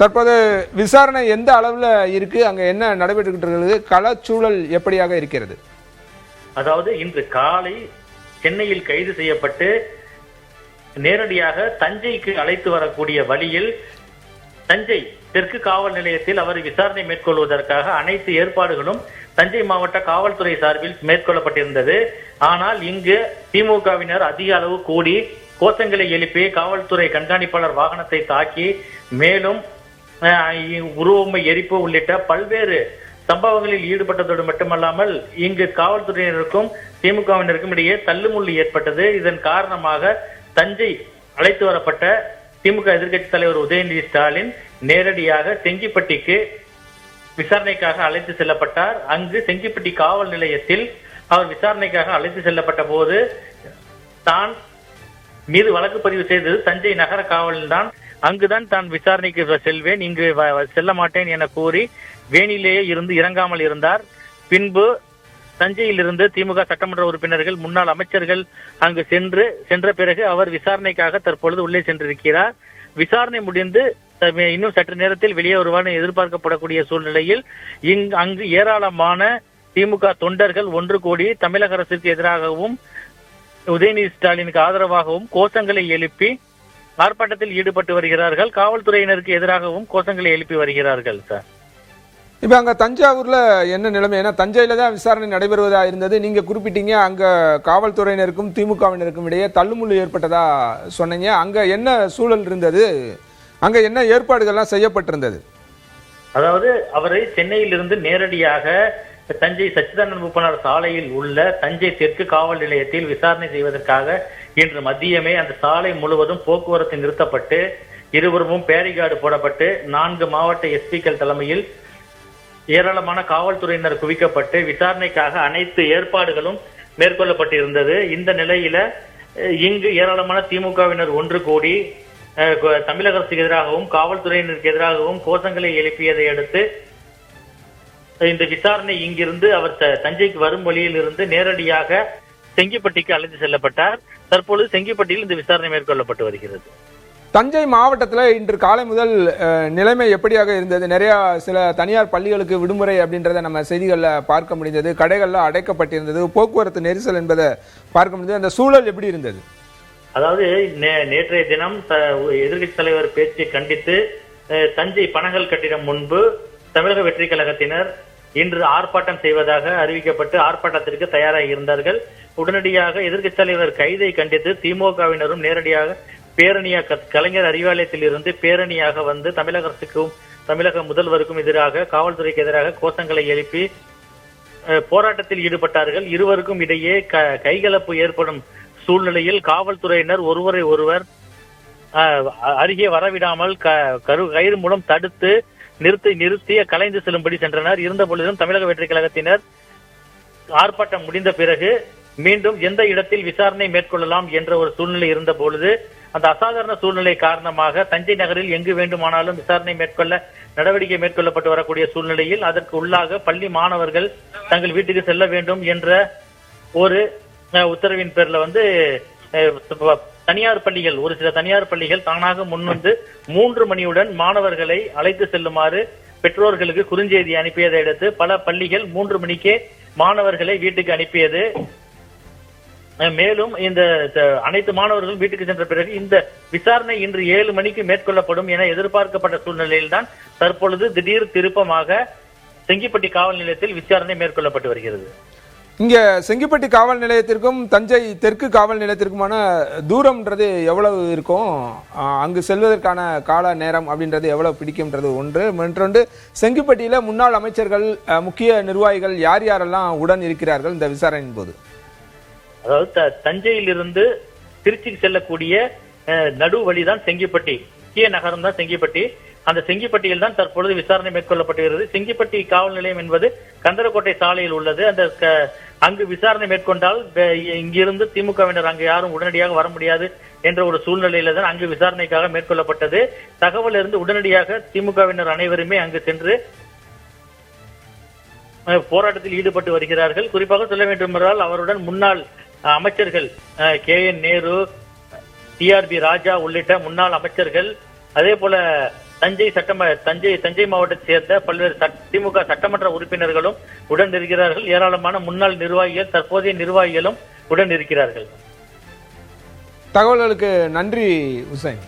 தற்போது விசாரணை எந்த அளவில் இருக்கு, அங்க என்ன நடைபெற்று களச்சூழல் எப்படியாக இருக்கிறது? அதாவது இன்று காலை சென்னையில் கைது செய்யப்பட்டு நேரடியாக தஞ்சைக்கு அழைத்து வரக்கூடிய வழியில் தஞ்சை தெற்கு காவல் நிலையத்தில் அவர் விசாரணை மேற்கொள்வதற்காக அனைத்து ஏற்பாடுகளும் தஞ்சை மாவட்ட காவல்துறை சார்பில் மேற்கொள்ளப்பட்டிருந்தது. ஆனால் இங்கு திமுகவினர் அதிக அளவு கூடி கோஷங்களை எழுப்பி காவல்துறை கண்காணிப்பாளர் வாகனத்தை தாக்கி மேலும் உருவமை எரிப்பு உள்ளிட்ட பல்வேறு சம்பவங்களில் ஈடுபட்டதோடு மட்டுமல்லாமல் இங்கு காவல்துறையினருக்கும் திமுகவினருக்கும் இடையே தள்ளுமுள்ளு ஏற்பட்டது. இதன் காரணமாக தஞ்சை அழைத்து வரப்பட்ட திமுக எதிர்க்கட்சி தலைவர் உதயநிதி ஸ்டாலின் நேரடியாக செங்கிப்பட்டிக்கு விசாரணைக்காக அழைத்து செல்லப்பட்டார். அங்கு செங்கிப்பட்டி காவல் நிலையத்தில் அவர் விசாரணைக்காக அழைத்து செல்லப்பட்ட போது தான் மீது வழக்கு பதிவு செய்தது தஞ்சை நகர காவலில் தான், அங்குதான் தான் விசாரணைக்கு செல்வேன், இங்கு செல்ல மாட்டேன் என கூறி வேணிலேயே இருந்து இறங்காமல் இருந்தார். பின்பு தஞ்சையில் இருந்து திமுக சட்டமன்ற உறுப்பினர்கள் முன்னாள் அமைச்சர்கள் அங்கு சென்ற பிறகு அவர் விசாரணைக்காக தற்பொழுது உள்ளே சென்றிருக்கிறார். விசாரணை முடிந்து இன்னும் சற்று நேரத்தில் வெளியே வருவார் எதிர்பார்க்கப்படக்கூடிய சூழ்நிலையில் அங்கு ஏராளமான திமுக தொண்டர்கள் ஒன்று கூடி தமிழக அரசுக்கு எதிராகவும் உதயநிதி ஸ்டாலினுக்கு ஆதரவாகவும் கோஷங்களை எழுப்பி ஆர்ப்பாட்டத்தில் ஈடுபட்டு வருகிறார்கள். காவல்துறையினருக்கு எதிராகவும் கோஷங்களை எழுப்பி வருகிறார்கள். சார், இப்ப அங்க தஞ்சாவூர்ல என்ன நிலைமை? ஏன்னா தஞ்சையில தான் விசாரணை நடைபெறுவதா இருந்தது. நீங்க குறிப்பிட்டீங்க அங்க காவல்துறையினருக்கும் திமுகவினருக்கும் இடையே தள்ளுமுள்ளு ஏற்பட்டதா சொன்னீங்க. அங்க என்ன சூழல் இருந்தது? அங்க என்ன ஏற்பாடுகள்லாம் செய்யப்பட்டிருந்தது? அதாவது அவரை சென்னையிலிருந்து நேரடியாக தஞ்சை சச்சிதானந்த மூப்பனார் சாலையில் உள்ள தஞ்சை தெற்கு காவல் நிலையத்தில் விசாரணை செய்வதற்காக இன்று மதியமே அந்த சாலை முழுவதும் போக்குவரத்து நிறுத்தப்பட்டு இருபுறமும் பேரிகார்டு போடப்பட்டு 4 மாவட்ட எஸ்பிக்கள் தலைமையில் ஏராளமான காவல்துறையினர் குவிக்கப்பட்டு விசாரணைக்காக அனைத்து ஏற்பாடுகளும் மேற்கொள்ளப்பட்டிருந்தது. இந்த நிலையில இங்கு ஏராளமான திமுகவினர் ஒன்று கூடி தமிழக அரசுக்கு எதிராகவும் காவல்துறையினருக்கு எதிராகவும் கோஷங்களை எழுப்பியதை அடுத்து இந்த விசாரணை இங்கிருந்து அவர் தஞ்சைக்கு வரும் வழியில் இருந்து நேரடியாக செங்கிப்பட்டிக்கு அழைத்து செல்லப்பட்டார். தற்பொழுது செங்கிப்பட்டியில் இந்த விசாரணை மேற்கொள்ளப்பட்டு வருகிறது. தஞ்சை மாவட்டத்தில் இன்று காலை முதல் நிலைமை எப்படியாக இருந்தது? நிறைய சில தனியார் பள்ளிகளுக்கு விடுமுறை அப்படின்றத நம்ம செய்திகளில் பார்க்க முடிந்தது. கடைகள்லாம் அடைக்கப்பட்டிருந்தது. போக்குவரத்து நெரிசல் என்பதை பார்க்க முடிந்தது. அந்த சூழல் எப்படி இருந்தது? அதாவது நேற்றைய தினம் எதிர்கட்சி தலைவர் பேச்சை கண்டித்து தஞ்சை பனகல் கட்டிடம் முன்பு தமிழக வெற்றி கழகத்தினர் இன்று ஆர்ப்பாட்டம் செய்வதாக அறிவிக்கப்பட்டு ஆர்ப்பாட்டத்திற்கு தயாராக இருந்தார்கள். உடனடியாக எதிர்க்கட்சி தலைவர் கைதை கண்டித்து திமுகவினரும் நேரடியாக பேரணியாக கலைஞர் அறிவாலயத்தில் இருந்து பேரணியாக வந்து தமிழக அரசுக்கும் தமிழக முதல்வருக்கும் எதிராக காவல்துறைக்கு எதிராக கோஷங்களை எழுப்பி போராட்டத்தில் ஈடுபட்டார்கள். இருவருக்கும் இடையே கைகலப்பு ஏற்படும் சூழ்நிலையில் காவல்துறையினர் ஒருவரை ஒருவர் அருகே வரவிடாமல் கயிறு மூலம் தடுத்து நிறுத்தி கலைந்து செல்லும்படி சென்றனர். இருந்த பொழுதும் தமிழக வெற்றி கழகத்தினர் ஆர்ப்பாட்டம் முடிந்த பிறகு மீண்டும் எந்த இடத்தில் விசாரணை மேற்கொள்ளலாம் என்ற ஒரு சூழ்நிலை இருந்த பொழுது அந்த அசாதாரண சூழ்நிலை காரணமாக தஞ்சை நகரில் எங்கு வேண்டுமானாலும் விசாரணை மேற்கொள்ள நடவடிக்கை மேற்கொள்ளப்பட்டு வரக்கூடிய சூழ்நிலையில் அதற்கு உள்ளாக பள்ளி மாணவர்கள் தங்கள் வீட்டுக்கு செல்ல வேண்டும் என்ற ஒரு உத்தரவின் பேர்ல தனியார் பள்ளிகள் ஒரு சில தனியார் பள்ளிகள் தானாக முன்வந்து 3 மணியுடன் மாணவர்களை அழைத்து செல்லுமாறு பெற்றோர்களுக்கு குறுஞ்செய்தி அனுப்பியதை அடுத்து பல பள்ளிகள் 3 மணிக்கே மாணவர்களை வீட்டுக்கு அனுப்பியது. மேலும் இந்த அனைத்து மாணவர்கள் வீட்டுக்கு சென்ற பிறகு இந்த விசாரணை இன்று 7 மணிக்கு மேற்கொள்ளப்படும் என எதிர்பார்க்கப்பட்ட சூழ்நிலையில் தான் தற்பொழுது திடீர் திருப்பமாக செங்கிப்பட்டி காவல் நிலையத்தில் விசாரணை மேற்கொள்ளப்பட்டு வருகிறது. இங்க செங்கிப்பட்டி காவல் நிலையத்திற்கும் தஞ்சை தெற்கு காவல் நிலையத்திற்குமான தூரம்ன்றது எவ்வளவு இருக்கும்? அங்கு செல்வதற்கான கால நேரம் அப்படின்றது எவ்வளவு பிடிக்கும்ன்றது ஒன்று. மற்றொன்று, செங்கிப்பட்டியில முன்னாள் அமைச்சர்கள் முக்கிய நிர்வாகிகள் யார் யாரெல்லாம் உடன் இருக்கிறார்கள் இந்த விசாரணையின் போது? அதாவது தஞ்சையில் இருந்து திருச்சிக்கு செல்லக்கூடிய நடு வழிதான் செங்கிப்பட்டி, முக்கிய நகரம் தான் செங்கிப்பட்டி. அந்த செங்கிப்பட்டியில் தான் தற்பொழுது விசாரணை மேற்கொள்ளப்பட்டு வருகிறது. செங்கிப்பட்டி காவல் நிலையம் என்பது கந்தரக்கோட்டை சாலையில் உள்ளது. அங்கு விசாரணை மேற்கொண்டால் இங்கிருந்து திமுகவினர் அங்கு யாரும் உடனடியாக வர முடியாது என்ற ஒரு சூழ்நிலையில தான் அங்கு விசாரணைக்காக மேற்கொள்ளப்பட்டது. தகவல் இருந்து உடனடியாக திமுகவினர் அனைவருமே அங்கு சென்று போராட்டத்தில் ஈடுபட்டு வருகிறார்கள். குறிப்பாக சொல்ல வேண்டும் என்றால் அவருடன் முன்னாள் அமைச்சர்கள் KN நேரு, TRB ராஜா உள்ளிட்ட முன்னாள் அமைச்சர்கள், அதே போல தஞ்சை மாவட்டத்தை சேர்ந்த பல்வேறு திமுக சட்டமன்ற உறுப்பினர்களும் உடன் இருக்கிறார்கள். ஏராளமான முன்னாள் நிர்வாகிகள், தற்போதைய நிர்வாகிகளும் உடன் இருக்கிறார்கள். தகவல்களுக்கு நன்றி உசைன்.